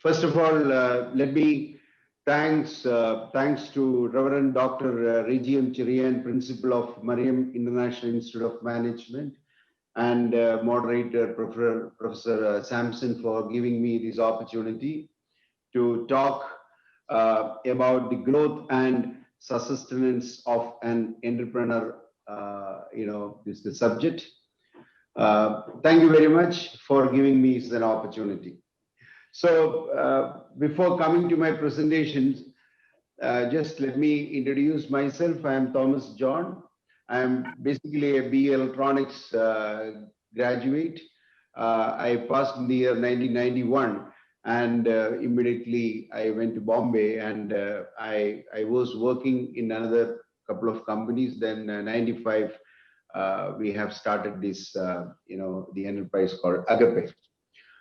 First of all, let me thanks to Reverend Dr. Regium Chirian, Principal of Mariam International Institute of Management, and moderator Professor Sampson for giving me this opportunity to talk about the growth and sustenance of an entrepreneur. This is the subject. Thank you very much for giving me an opportunity. So before coming to my presentations, just let me introduce myself. I am Thomas John. I am basically a BE Electronics graduate. I passed in the year 1991, and immediately I went to Bombay, and I was working in another couple of companies. Then 95, we have started this, the enterprise called Agappe.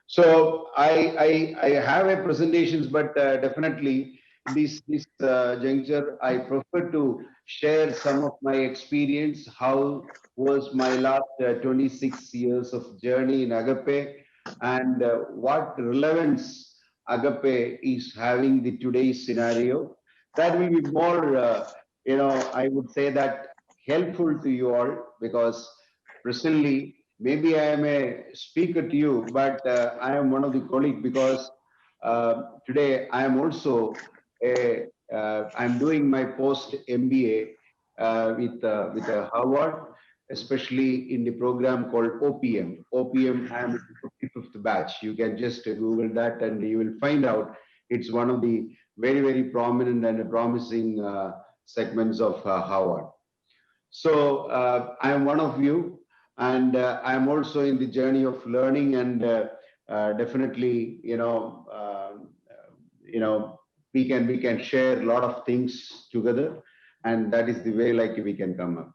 So I have a presentations, but definitely this juncture, I prefer to share some of my experience. How was my last 26 years of journey in Agappe, and what relevance Agappe is having the today's scenario. That will be more, I would say that helpful to you all, because presently maybe I am a speaker to you, but I am one of the colleagues, because today I am also I'm doing my post MBA with Harvard, especially in the program called OPM. OPM, I am 55th batch. You can just Google that and you will find out it's one of the very, very prominent and promising segments of Harvard. So I am one of you, and I am also in the journey of learning, and definitely, we can share a lot of things together, and that is the way like we can come up.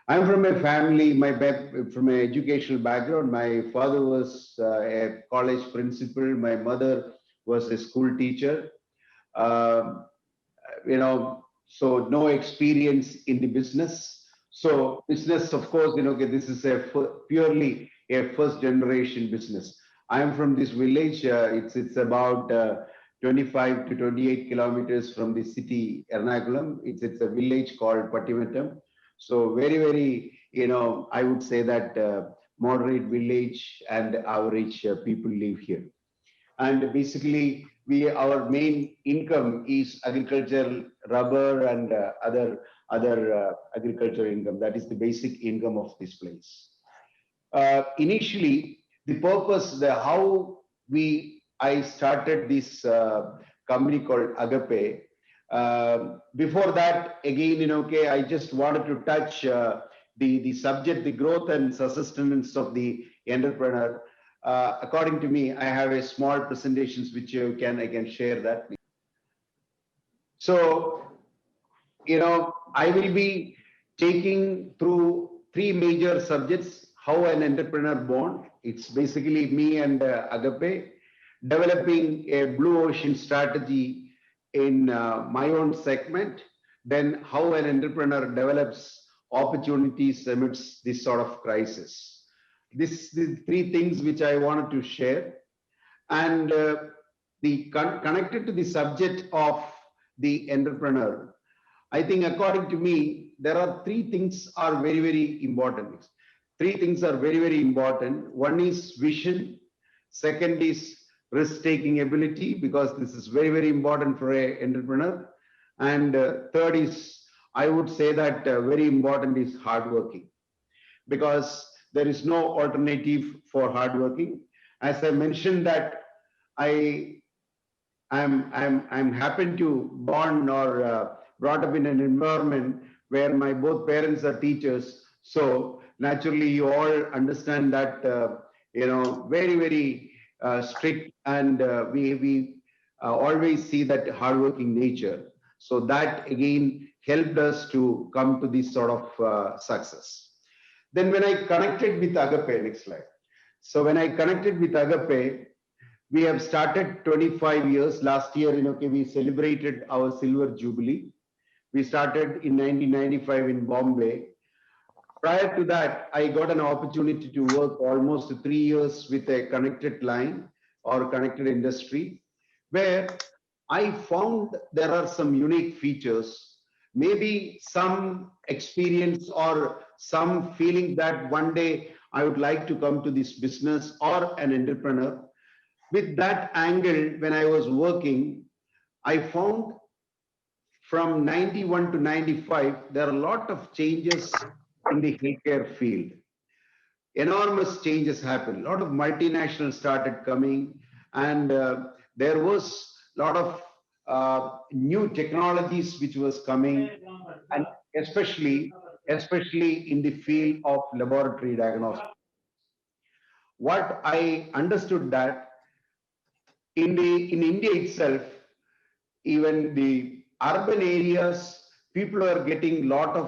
I'm from a family, from an educational background. My father was a college principal. My mother was a school teacher. So no experience in the business. So business, of course, this is purely a first generation business. I am from this village. It's about 25 to 28 kilometers from the city Ernakulam. It's a village called Pattimattam. So very, very, I would say that moderate village, and average people live here. And basically, our main income is agricultural, rubber, and other agricultural income. That is the basic income of this place. Initially, the purpose, how I started this company called Agappe. Before that, again, I just wanted to touch the subject, the growth and sustenance of the entrepreneur. According to me, I have a small presentations which I can share that. So, I will be taking through three major subjects. How an entrepreneur born. It's basically me and Agappe developing a blue ocean strategy in my own segment. Then how an entrepreneur develops opportunities amidst this sort of crisis. The three things which I wanted to share, and connected to the subject of the entrepreneur. I think, according to me, there are three things are very, very important. Three things are very, very important. One is vision. Second is risk-taking ability, because this is very, very important for an entrepreneur. And third is, I would say that very important is hardworking, because there is no alternative for hardworking. As I mentioned that I'm happen to born or brought up in an environment where my both parents are teachers. So naturally, you all understand that very, very strict, and we always see that hardworking nature. So that again helped us to come to this sort of success. Then when I connected with Agappe, next slide. So when I connected with Agappe, we have started 25 years. Last year, we celebrated our silver jubilee. We started in 1995 in Bombay. Prior to that, I got an opportunity to work almost 3 years with a connected line or connected industry. where I found there are some unique features, maybe some experience or some feeling that one day I would like to come to this business or an entrepreneur. With that angle, when I was working, I found from 91 to 95, there are a lot of changes in the healthcare field. Enormous changes happened. A lot of multinationals started coming, and there was a lot of new technologies which was coming, and especially in the field of laboratory diagnostics. What I understood that in India itself, even the urban areas, people are getting lot of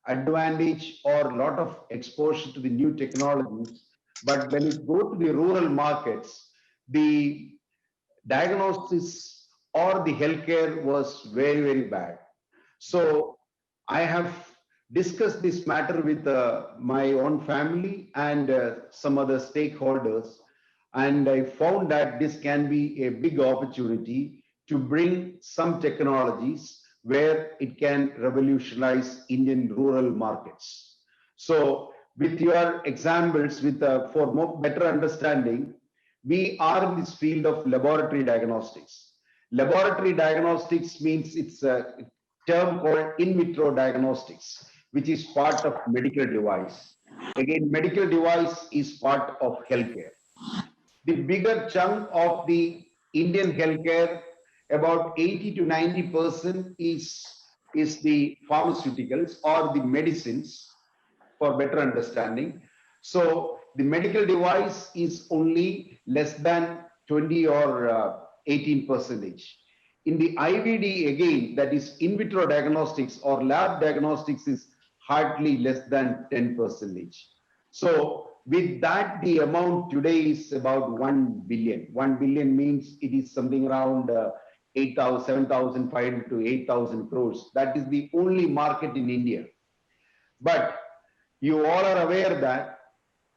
advantage or lot of exposure to the new technologies. But when you go to the rural markets, the diagnosis or the healthcare was very, very bad. So I have discussed this matter with my own family and some other stakeholders, and I found that this can be a big opportunity to bring some technologies where it can revolutionize Indian rural markets. So, with your examples, with for more better understanding, we are in this field of laboratory diagnostics. Laboratory diagnostics means it's a term called in vitro diagnostics, which is part of medical device. Again, medical device is part of healthcare. The bigger chunk of the Indian healthcare, about 80 to 90% is the pharmaceuticals or the medicines, for better understanding. So the medical device is only less than 20 or 18 percentage. In the IVD, again, that is in vitro diagnostics or lab diagnostics, is hardly less than 10 percentage. So with that, the amount today is about 1 billion. 1 billion means it is something around 7,500 to 8,000 crores. That is the only market in India. But you all are aware that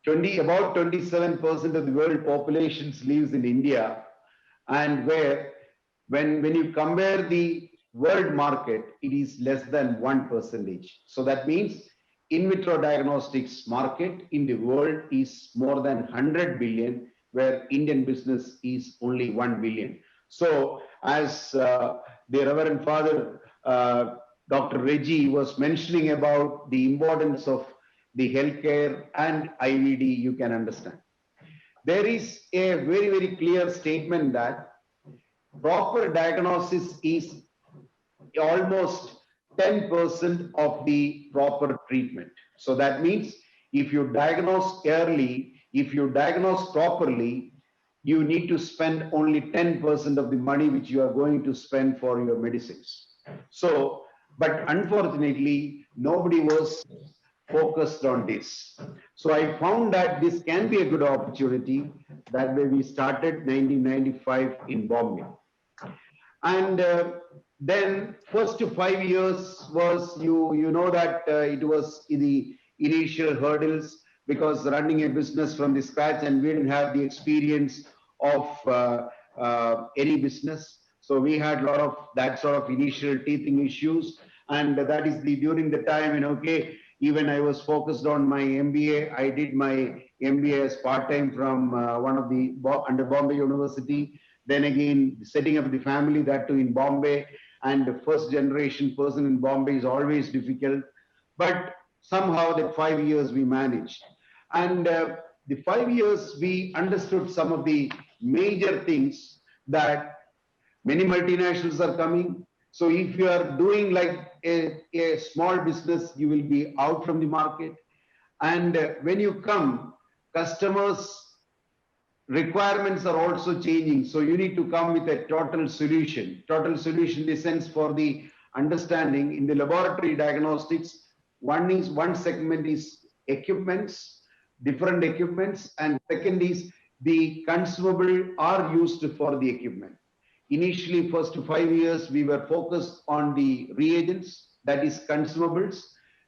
about 27% of the world population lives in India, and where when you compare the world market, it is less than 1%. So that means in vitro diagnostics market in the world is more than 100 billion, where Indian business is only 1 billion. So as the Reverend Father Dr. Reggie was mentioning about the importance of the healthcare and IVD, you can understand. There is a very, very clear statement that proper diagnosis is almost 10% of the proper treatment. So that means if you diagnose early, if you diagnose properly, you need to spend only 10% of the money which you are going to spend for your medicines. So, but unfortunately, nobody was focused on this. So I found that this can be a good opportunity. That way we started 1995 in Bombay. And then first 5 years was, you know that it was the initial hurdles, because running a business from the scratch, and we didn't have the experience of any business. So we had a lot of that sort of initial teething issues. And that is during the time, okay, even I was focused on my MBA. I did my MBA as part-time from one of the under Bombay University. Then again, setting up the family, that too in Bombay, and the first generation person in Bombay is always difficult. But somehow that 5 years we managed. And the 5 years we understood some of the major things, that many multinationals are coming. So if you are doing like a small business, you will be out from the market. And when you come, customers' requirements are also changing. So you need to come with a total solution. Total solution in the sense for the understanding in the laboratory diagnostics. One segment is equipments, different equipments, and second is the consumable are used for the equipment. Initially, first 5 years, we were focused on the reagents, that is consumables.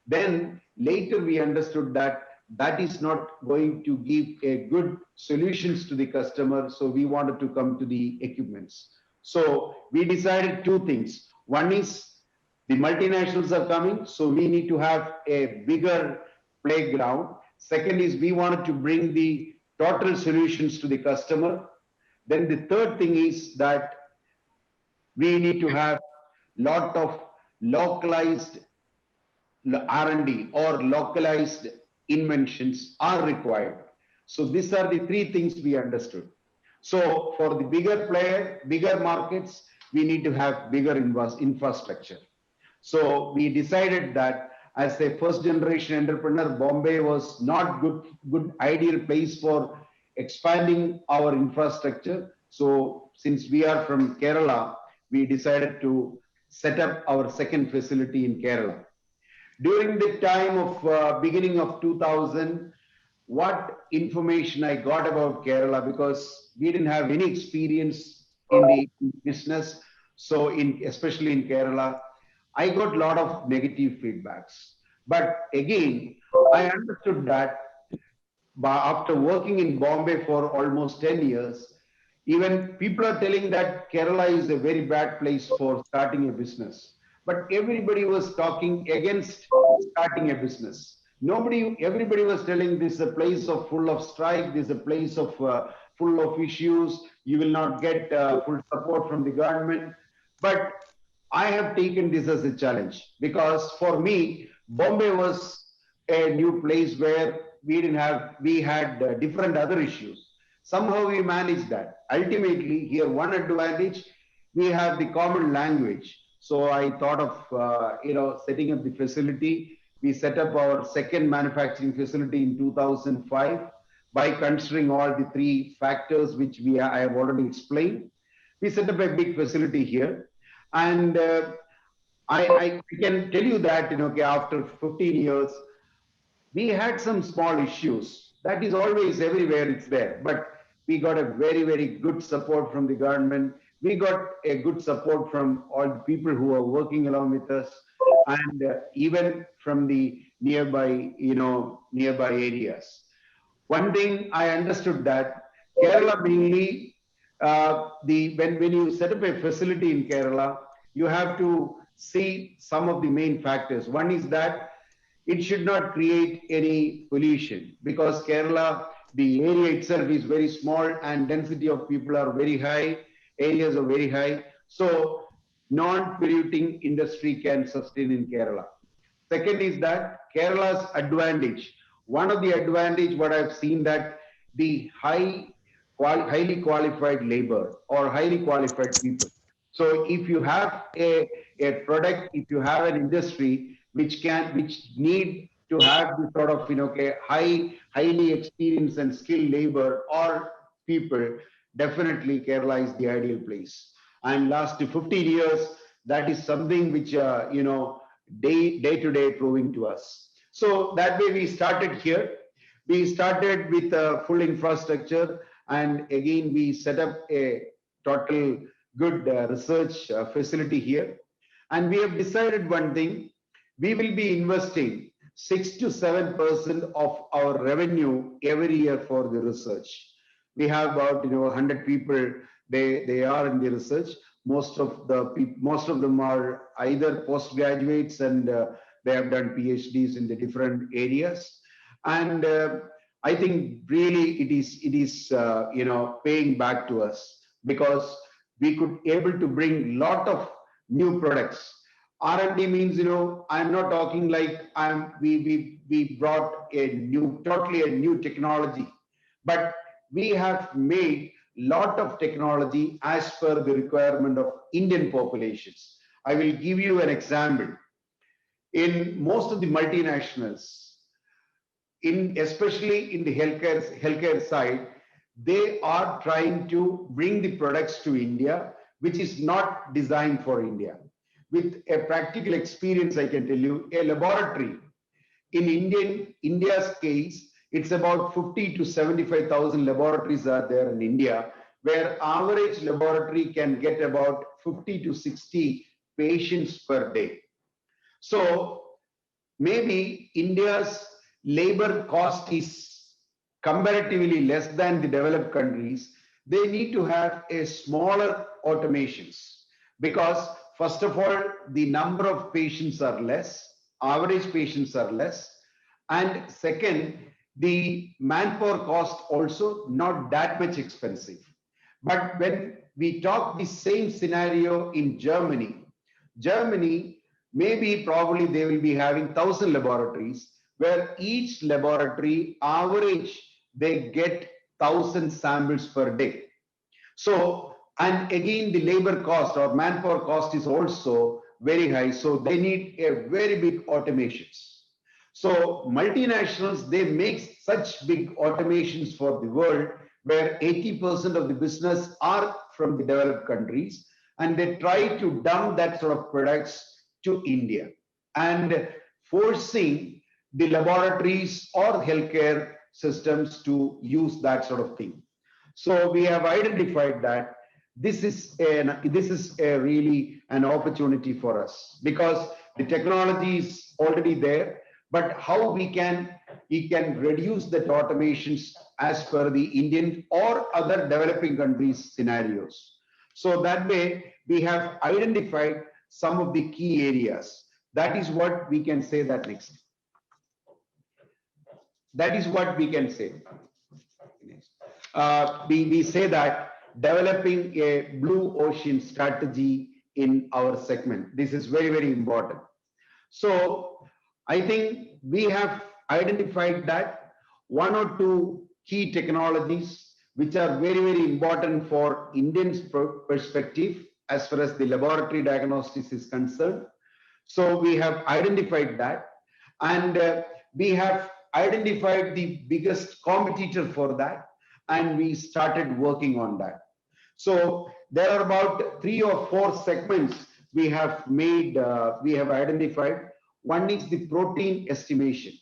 Then later we understood that that is not going to give a good solutions to the customer. So we wanted to come to the equipments. So we decided two things. One is the multinationals are coming, so we need to have a bigger playground. Second is we wanted to bring the total solutions to the customer. Then the third thing is that we need to have lot of localized R&D or localized inventions are required. So these are the three things we understood. So for the bigger player, bigger markets, we need to have bigger infrastructure. So we decided that as a first generation entrepreneur, Bombay was not good ideal place for expanding our infrastructure. So since we are from Kerala, we decided to set up our second facility in Kerala. During the time of beginning of 2000, what information I got about Kerala, because we didn't have any experience in the business. So especially in Kerala, I got a lot of negative feedbacks. But again, I understood that after working in Bombay for almost 10 years, even people are telling that Kerala is a very bad place for starting a business. But everybody was talking against starting a business. Everybody was telling this is a place of full of strike, this is a place of full of issues. You will not get full support from the government. But I have taken this as a challenge because for me, Bombay was a new place where we had different other issues. Somehow we managed that. Ultimately, here one advantage, we have the common language. So I thought of setting up the facility. We set up our second manufacturing facility in 2005 by considering all the three factors which I have already explained. We set up a big facility here, and I can tell you that after 15 years we had some small issues. That is always everywhere, it's there. But we got a very good support from the government. We got a good support from all the people who are working along with us, and even from the nearby areas. One thing I understood that Kerala mainly, when you set up a facility in Kerala, you have to see some of the main factors. One is that it should not create any pollution because Kerala, the area itself is very small and density of people are very high, areas are very high. So non-polluting industry can sustain in Kerala. Second is that Kerala's advantage. One of the advantage what I've seen that the highly qualified labor or highly qualified people. So if you have a product, if you have an industry which need to have this sort of highly experienced and skilled labor or people, definitely Kerala is the ideal place. And last 15 years, that is something which day to day proving to us. So that way we started here. We started with a full infrastructure, and again we set up a total good research facility here. And we have decided one thing: we will be investing 6 to 7% of our revenue every year for the research. We have about 100 people. They are in the research. Most of them are either postgraduates and they have done PhDs in the different areas. And I think really it is paying back to us because we could able to bring lot of new products. R&D means, I'm not talking like we brought totally a new technology, but we have made lot of technology as per the requirement of Indian populations. I will give you an example. In most of the multinationals, especially in the healthcare side, they are trying to bring the products to India, which is not designed for India. With a practical experience, I can tell you, a laboratory in India's case, it's about 50 to 75,000 laboratories are there in India, where average laboratory can get about 50 to 60 patients per day. So maybe India's labor cost is comparatively less than the developed countries. they need to have a smaller automations, because first of all, the number of patients are less, average patients are less, and second, the manpower cost also not that much expensive. But when we talk the same scenario in Germany, maybe probably they will be having 1,000 laboratories, where each laboratory average they get 1,000 samples per day. So, and again, the labor cost or manpower cost is also very high. So they need a very big automations. So multinationals, they make such big automations for the world, where 80% of the business are from the developed countries, and they try to dump that sort of products to India and forcing the laboratories or healthcare systems to use that sort of thing. So we have identified that this is a really an opportunity for us, because the technology is already there, but how we can reduce the automations as per the Indian or other developing countries scenarios. So that way we have identified some of the key areas. That is what we can say that next. That is what we can say. We say that developing a blue ocean strategy in our segment. This is very, very important. So I think we have identified that one or two key technologies which are very, very important for Indians' perspective as far as the laboratory diagnostics is concerned. So we have identified that, and we have identified the biggest competitor for that, and we started working on that. So there are about 3 or 4 segments we have made, we have identified. One is the protein estimation.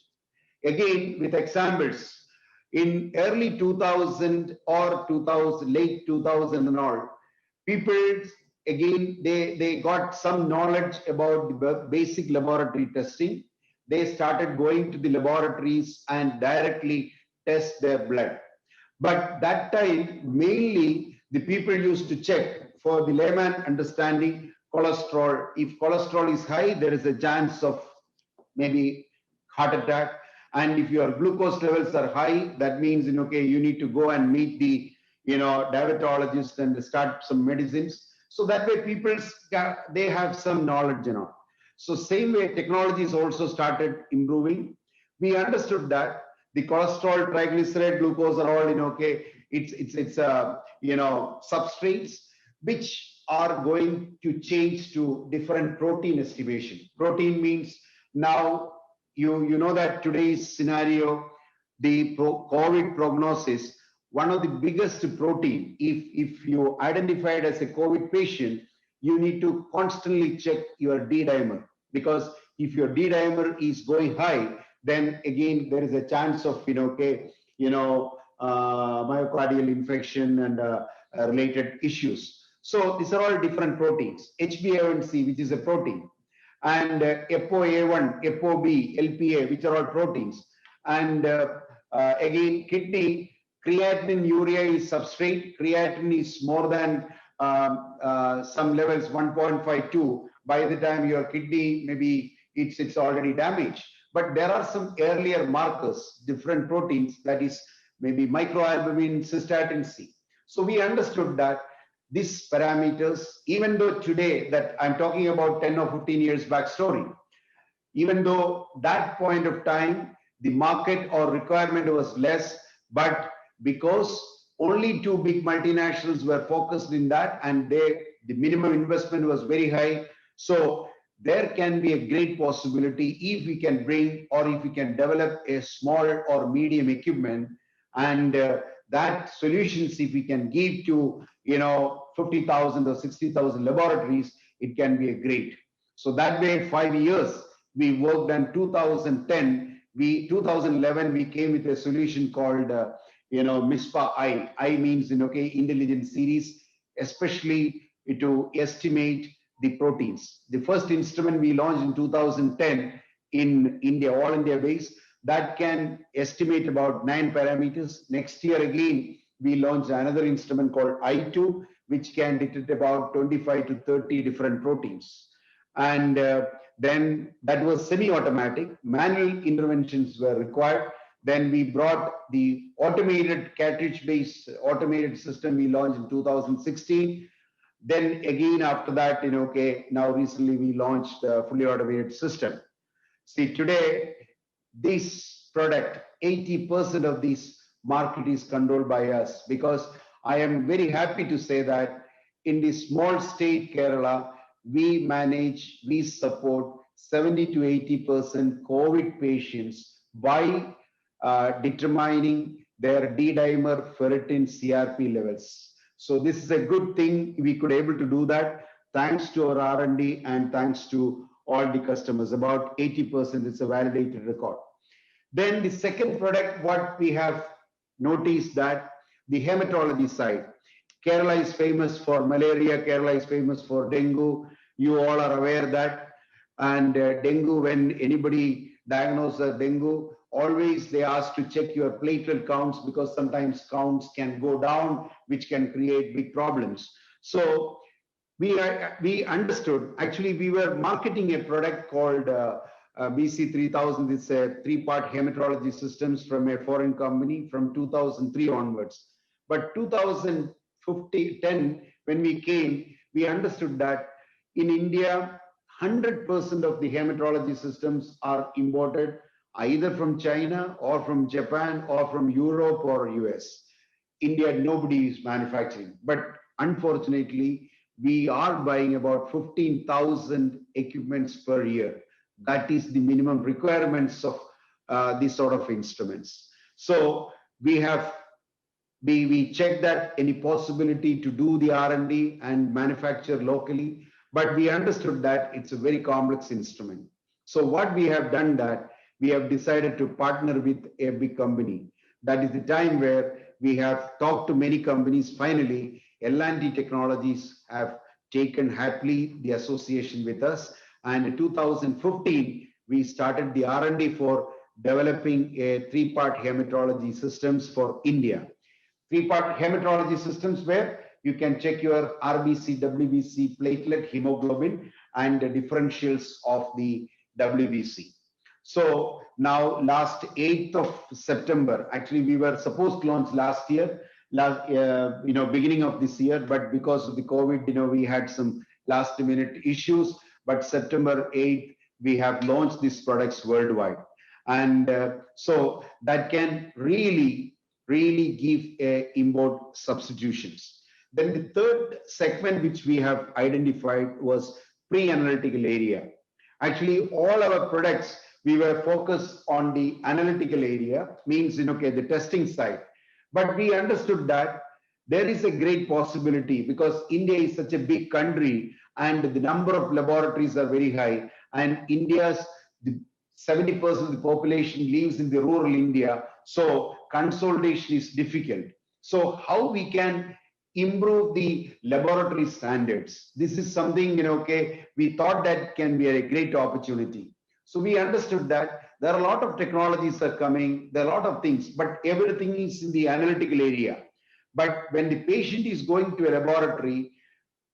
Again, with examples, in early 2000 or 2000, late 2000 and all, people, again, they got some knowledge about the basic laboratory testing. They started going to the laboratories and directly test their blood. But that time, mainly the people used to check for the layman understanding cholesterol. If cholesterol is high, there is a chance of maybe heart attack. And if your glucose levels are high, that means, okay, you need to go and meet the, diabetologist and start some medicines. So that way people, they have some knowledge, So same way technology is also started improving. We understood that the cholesterol, triglyceride, glucose are all, okay, it's substrates which are going to change to different protein estimation. Protein means now you know that today's scenario, the COVID prognosis, one of the biggest protein, if you identified as a COVID patient, you need to constantly check your D-dimer, because if your D-dimer is going high, then again there is a chance of myocardial infection and related issues. So these are all different proteins. HbA1c, which is a protein, and ApoA1, ApoB, LPA, which are all proteins. And again, kidney, creatinine, urea is substrate. Creatinine is more than some levels, 1.52. By the time your kidney, maybe it's already damaged. But there are some earlier markers, different proteins, that is maybe microalbumin, cystatin C. So we understood that these parameters, even though today that I'm talking about 10 or 15 years back story, even though that point of time, the market or requirement was less, but because only 2 big multinationals were focused in that, and the minimum investment was very high. So there can be a great possibility if we can bring, or if we can develop a small or medium equipment, and that solutions, if we can give to 50,000 or 60,000 laboratories, it can be a great. So that way, 5 years we worked on. 2010, 2011 we came with a solution called MISPA I. I means intelligent series, especially to estimate the proteins. The first instrument we launched in 2010 in India, all India based, that can estimate about 9 parameters. Next year again, we launched another instrument called I2, which can detect about 25 to 30 different proteins. And then that was semi-automatic. Manual interventions were required. Then we brought the automated cartridge-based automated system we launched in 2016. Then again after that, okay, now recently we launched a fully automated system. See, today, this product, 80% of this market is controlled by us, because I am very happy to say that in the small state Kerala, we support 70 to 80% COVID patients by determining their D-dimer ferritin CRP levels. So this is a good thing we could able to do that thanks to our R&D and thanks to all the customers. About 80% is a validated record. Then the second product, what we have noticed that the hematology side. Kerala is famous for malaria. Kerala is famous for dengue. You all are aware that. And dengue, when anybody diagnoses dengue, always they ask to check your platelet counts, because sometimes counts can go down, which can create big problems. So we understood, actually we were marketing a product called BC3000. It's a 3-part hematology systems from a foreign company from 2003 onwards. But 2010, when we came, we understood that in India, 100% of the hematology systems are imported either from China or from Japan or from Europe or US. India, nobody is manufacturing. But unfortunately, we are buying about 15,000 equipments per year. That is the minimum requirements of these sort of instruments. So we checked that any possibility to do the R&D and manufacture locally, but we understood that it's a very complex instrument. So what we have done that we have decided to partner with a big company. That is the time where we have talked to many companies. Finally, L&T Technologies have taken happily the association with us. And in 2015, we started the R&D for developing a 3-part hematology systems for India. 3-part hematology systems where you can check your RBC, WBC, platelet, hemoglobin, and the differentials of the WBC. So now last 8th of September, actually we were supposed to launch last year, beginning of this year, but because of the COVID, we had some last minute issues, but September 8th, we have launched these products worldwide. And so that can really give import substitutions. Then the third segment which we have identified was pre-analytical area. Actually, all our products, we were focused on the analytical area, means, the testing side. But we understood that there is a great possibility, because India is such a big country and the number of laboratories are very high, and India's 70% of the population lives in the rural India, so consolidation is difficult. So how we can improve the laboratory standards? This is something, we thought that can be a great opportunity. So we understood that there are a lot of technologies are coming, there are a lot of things, but everything is in the analytical area. But when the patient is going to a laboratory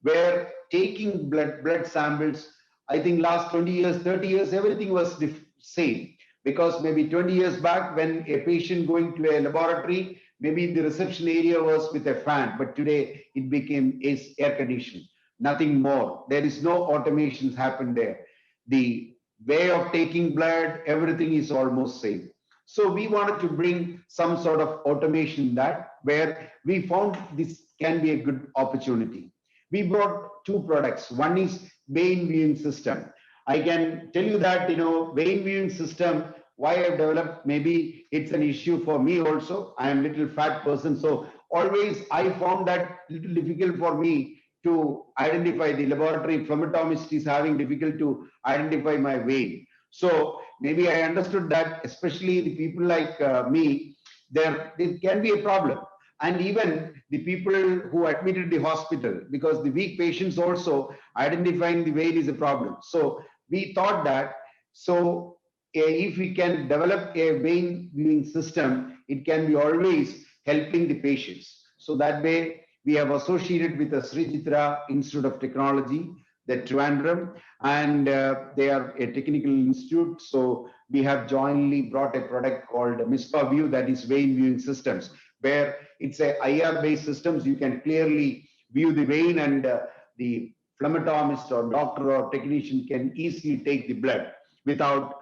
where taking blood samples, I think last 20 years, 30 years, everything was the same. Because maybe 20 years back, when a patient going to a laboratory, maybe the reception area was with a fan, but today it became air conditioned, nothing more. There is no automations happen there. The way of taking blood, everything is almost same. So we wanted to bring some sort of automation that where we found this can be a good opportunity. We brought 2 products. One is vein viewing system. I can tell you that, vein viewing system, why I've developed, maybe it's an issue for me also. I am a little fat person. So always I found that little difficult for me to identify. The laboratory phlebotomist is having difficult to identify my vein. So maybe I understood that, especially the people like me, there can be a problem. And even the people who admitted the hospital, because the weak patients also identifying the vein is a problem. So we thought that, so if we can develop a vein viewing system, it can be always helping the patients. So that way, we have associated with the Sri Chitra Institute of Technology, the Trivandrum, and they are a technical institute. So we have jointly brought a product called MISPA View, that is vein viewing systems, where it's a IR-based systems. You can clearly view the vein, and the phlebotomist or doctor or technician can easily take the blood without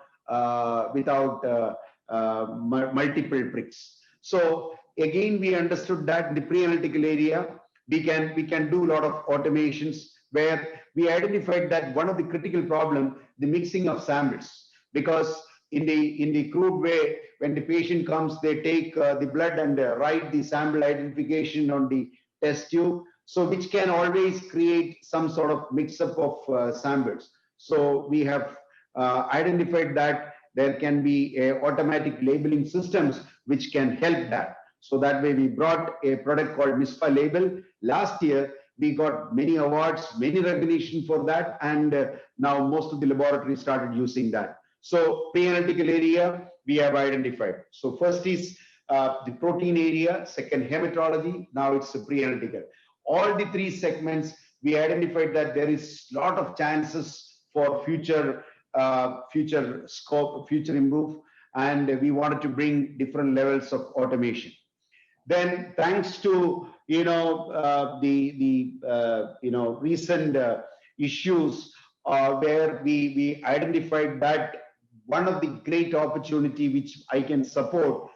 multiple pricks. So again, we understood that in the pre-analytical area, we can do a lot of automations, where we identified that one of the critical problem, the mixing of samples, because in the crude way, when the patient comes, they take the blood and write the sample identification on the test tube, so which can always create some sort of mix-up of samples. So we have identified that there can be automatic labeling systems which can help that. So that way we brought a product called MISPA Label. Last year, we got many awards, many recognition for that, and now most of the laboratories started using that. So pre-analytical area, we have identified. So first is the protein area, second hematology, now it's the pre-analytical. All the three segments, we identified that there is a lot of chances for future scope, future improve, and we wanted to bring different levels of automation. Then, thanks to recent issues where we identified that one of the great opportunity which I can support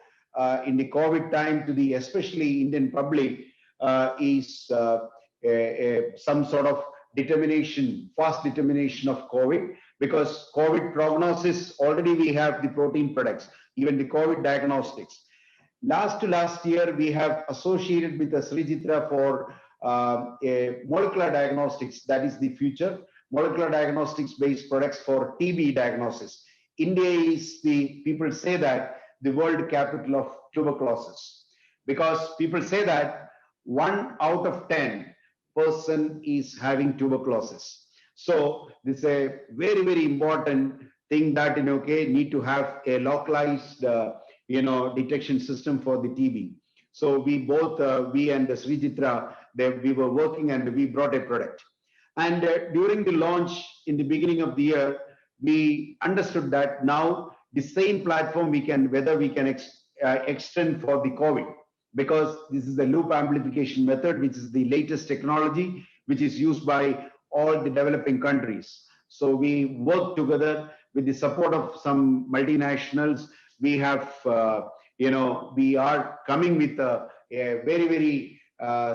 in the COVID time to the especially Indian public is some sort of determination, fast determination of COVID, because COVID prognosis, already we have the protein products, even the COVID diagnostics. Last year, we have associated with the Sri Chitra for a molecular diagnostics, that is the future, molecular diagnostics based products for TB diagnosis. India is people say that the world capital of tuberculosis, because people say that 1 out of 10 person is having tuberculosis. So this is a very, very important thing that need to have a localized detection system for the TB. So we both, we and the Sri Chitra, we were working and we brought a product. And during the launch in the beginning of the year, we understood that now the same platform whether we can extend for the COVID, because this is the loop amplification method, which is the latest technology, which is used by all the developing countries. So we work together with the support of some multinationals. We have, we are coming with a very, very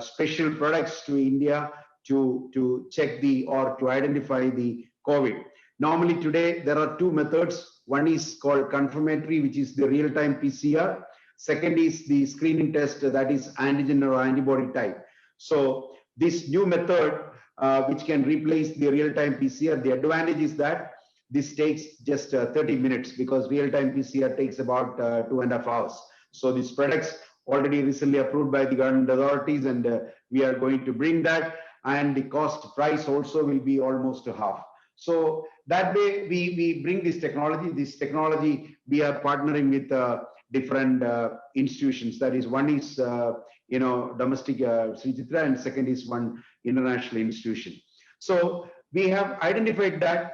special products to India to check or to identify the COVID. Normally today, there are two methods. One is called confirmatory, which is the real-time PCR. Second is the screening test, that is antigen or antibody type. So this new method, which can replace the real-time PCR, the advantage is that this takes just 30 minutes, because real-time PCR takes about 2.5 hours. So these products already recently approved by the government authorities, and we are going to bring that, and the cost price also will be almost half. So that way we bring this technology. This technology, we are partnering with different institutions. That is, one is domestic Sri Chitra, and second is one international institution. So we have identified that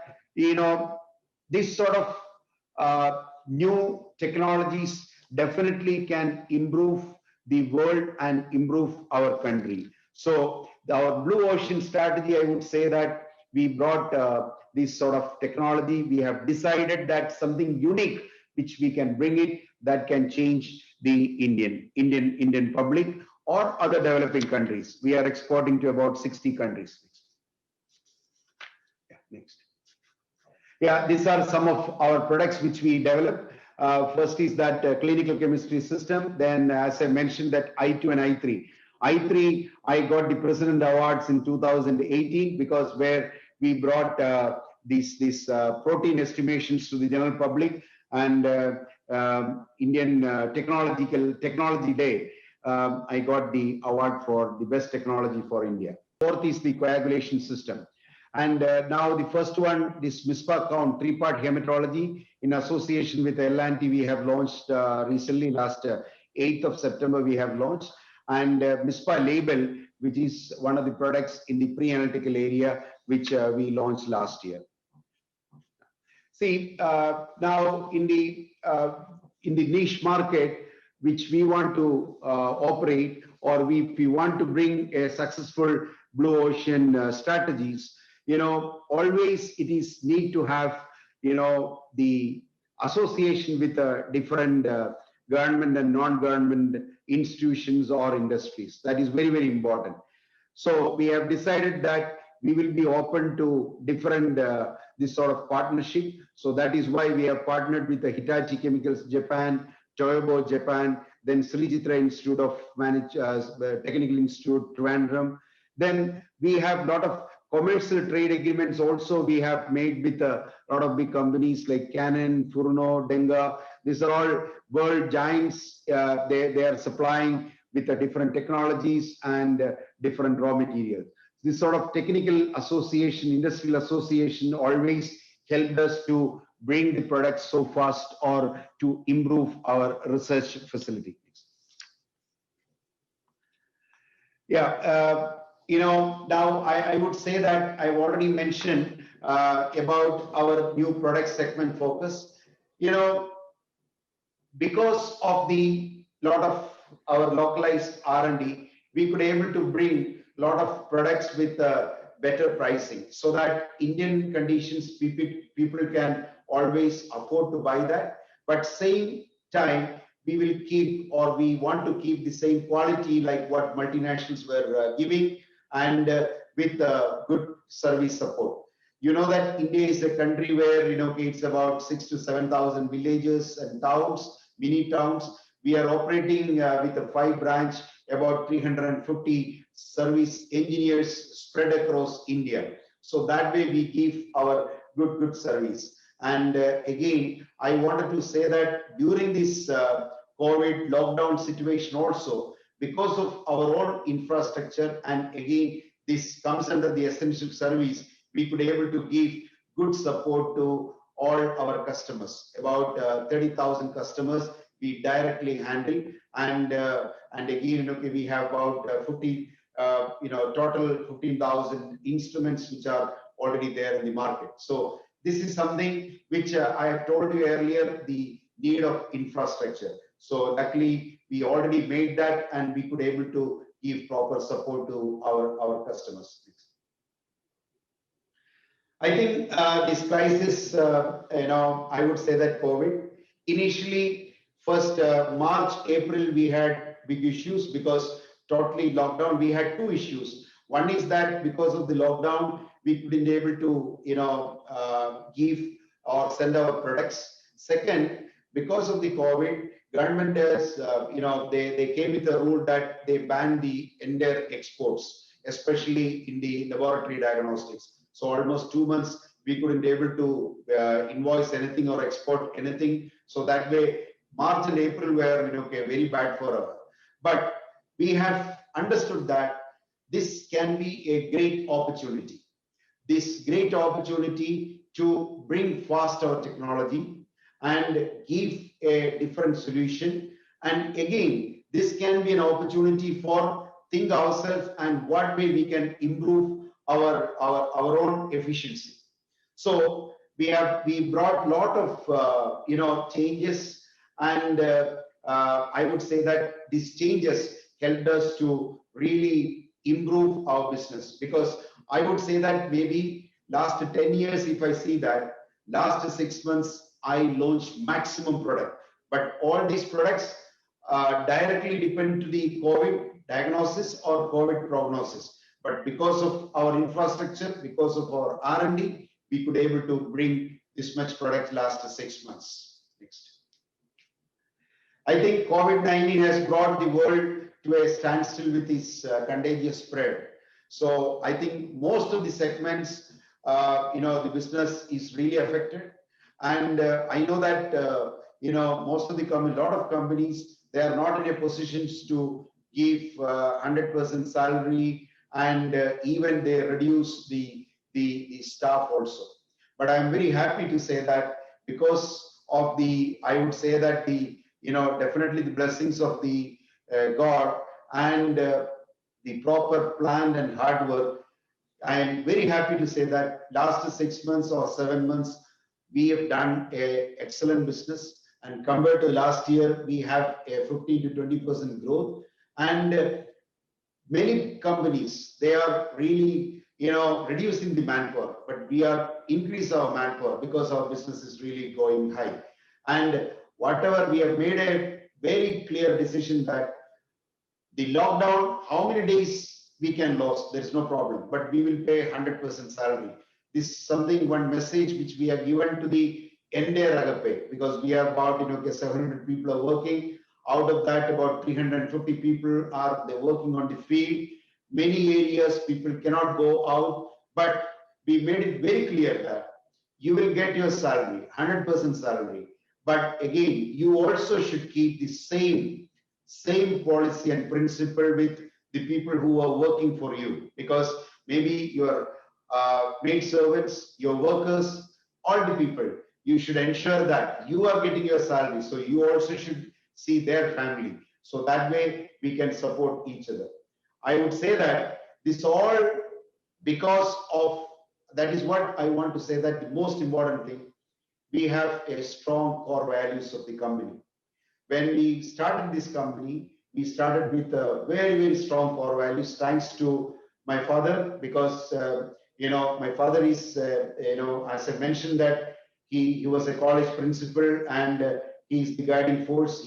this sort of new technologies definitely can improve the world and improve our country. So our blue ocean strategy, I would say that we brought this sort of technology. We have decided that something unique which we can bring it, that can change the Indian public or other developing countries. We are exporting to about 60 countries. Yeah, next. Yeah, these are some of our products which we developed. First is that clinical chemistry system. Then, as I mentioned, that I2 and I3. I3, I got the President Awards in 2018, because where we brought these protein estimations to the general public, and Indian Technology Day, I got the award for the best technology for India. Fourth is the coagulation system. And now the first one, this MISPA count, 3-part hematology, in association with L&T, we have launched recently, last 8th of September we have launched, and MISPA label, which is one of the products in the pre-analytical area, which we launched last year. See, now in the niche market which we want to operate, or we want to bring a successful blue ocean strategies, always it is need to have, the association with different government and non-government institutions or industries. That is very, very important. So we have decided that we will be open to different this sort of partnership. So that is why we have partnered with the Hitachi Chemicals Japan, Toyobo Japan, then Sri Chitra Institute of Technical Institute Trivandrum. Then we have a lot of commercial trade agreements also we have made with a lot of big companies like Canon, Furno, Denga. These are all world giants. They are supplying with the different technologies and different raw materials. This sort of technical association, industrial association always helped us to bring the products so fast or to improve our research facility. Yeah, now I would say that I've already mentioned about our new product segment focus. Because of the lot of our localized R&D, we could able to bring a lot of products with better pricing, so that Indian conditions people can always afford to buy that. But same time, we will keep, or we want to keep, the same quality like what multinationals were giving, and with good service support. You know that India is a country where it's about 6,000 to 7,000 villages and towns, mini towns. We are operating with a 5 branch, about 350 service engineers spread across India. So that way we give our good service. And again, I wanted to say that during this COVID lockdown situation also, because of our own infrastructure, and again, this comes under the essential service, we could able to give good support to all our customers. About 30,000 customers we directly handle, and again, we have about 50, total 15,000 instruments which are already there in the market. So this is something which I have told you earlier, the need of infrastructure. So luckily we already made that, and we could able to give proper support to our customers. I think this crisis, I would say that COVID, initially first March, April, we had big issues because totally lockdown. We had two issues. One is that because of the lockdown, we couldn't able to give or send our products. Second, because of the COVID, government has, they came with a rule that they banned the entire exports, especially in the laboratory diagnostics. So almost 2 months we couldn't able to invoice anything or export anything. So that way, March and April were very bad for us. But we have understood that this can be a great opportunity. This great opportunity to bring fast our technology and give a different solution. And again, this can be an opportunity for think ourselves and what way we can improve our own efficiency. So we brought a lot of changes, and I would say that these changes helped us to really improve our business, because I would say that maybe last 10 years, if I see that, last 6 months, I launched maximum product. But all these products directly depend to the COVID diagnosis or COVID prognosis. But because of our infrastructure, because of our R&D, we could able to bring this much product last 6 months. Next. I think COVID-19 has brought the world to a standstill with this contagious spread. So I think most of the segments, the business is really affected. And I know that, most of the a lot of companies, they are not in a position to give 100% salary, and even they reduce the staff also. But I'm very happy to say that because of I would say that the definitely the blessings of the God and the proper plan and hard work. I am very happy to say that last 6 months or 7 months, we have done a excellent business. And compared to last year, we have a 15 to 20% growth. And many companies, they are really, reducing the manpower, but we are increase our manpower because our business is really going high. And whatever we have made a very clear decision that the lockdown, how many days we can lose, there's no problem, but we will pay 100% salary. This is something, one message which we have given to the entire Agappe, because we have about 700 people are working. Out of that, about 350 people are they working on the field. Many areas people cannot go out, but we made it very clear that you will get your salary, 100% salary. But again, you also should keep the same policy and principle with the people who are working for you, because maybe your maid servants, your workers, all the people, you should ensure that you are getting your salary, so you also should see their family, so that way we can support each other. I would say that this all because of, that is what I want to say, that the most important thing, we have a strong core values of the company. When we started this company, we started with a very strong core values, thanks to my father, because my father is as I mentioned that he was a college principal, and he's the guiding force.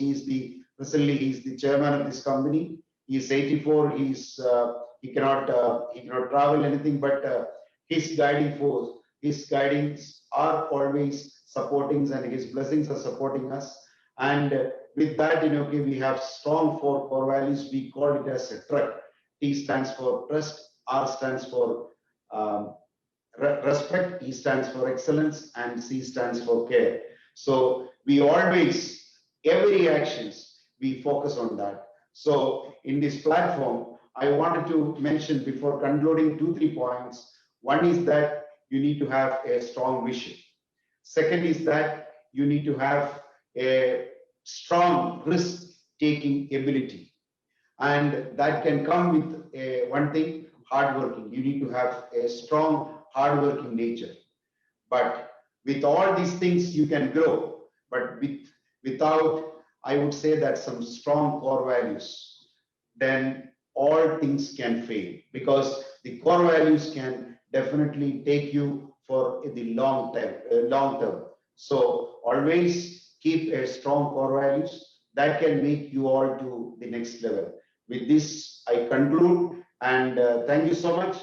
Presently he's the chairman of this company. He's 84. He cannot travel anything, but his guiding force, his guidings are always supporting, and his blessings are supporting us. And with that, we have strong four core values. We call it as a TRUST. T stands for trust, R stands for respect, E stands for excellence, and C stands for care. So we always, every actions, we focus on that. So in this platform, I wanted to mention before concluding 2-3 points. One is that you need to have a strong vision. Second is that you need to have a strong risk-taking ability. And that can come with one thing, hardworking. You need to have a strong, hardworking nature. But with all these things, you can grow. But without, I would say that some strong core values, then all things can fail, because the core values can definitely take you for the long term. So always keep a strong core values that can make you all to the next level. With this, I conclude, and thank you so much.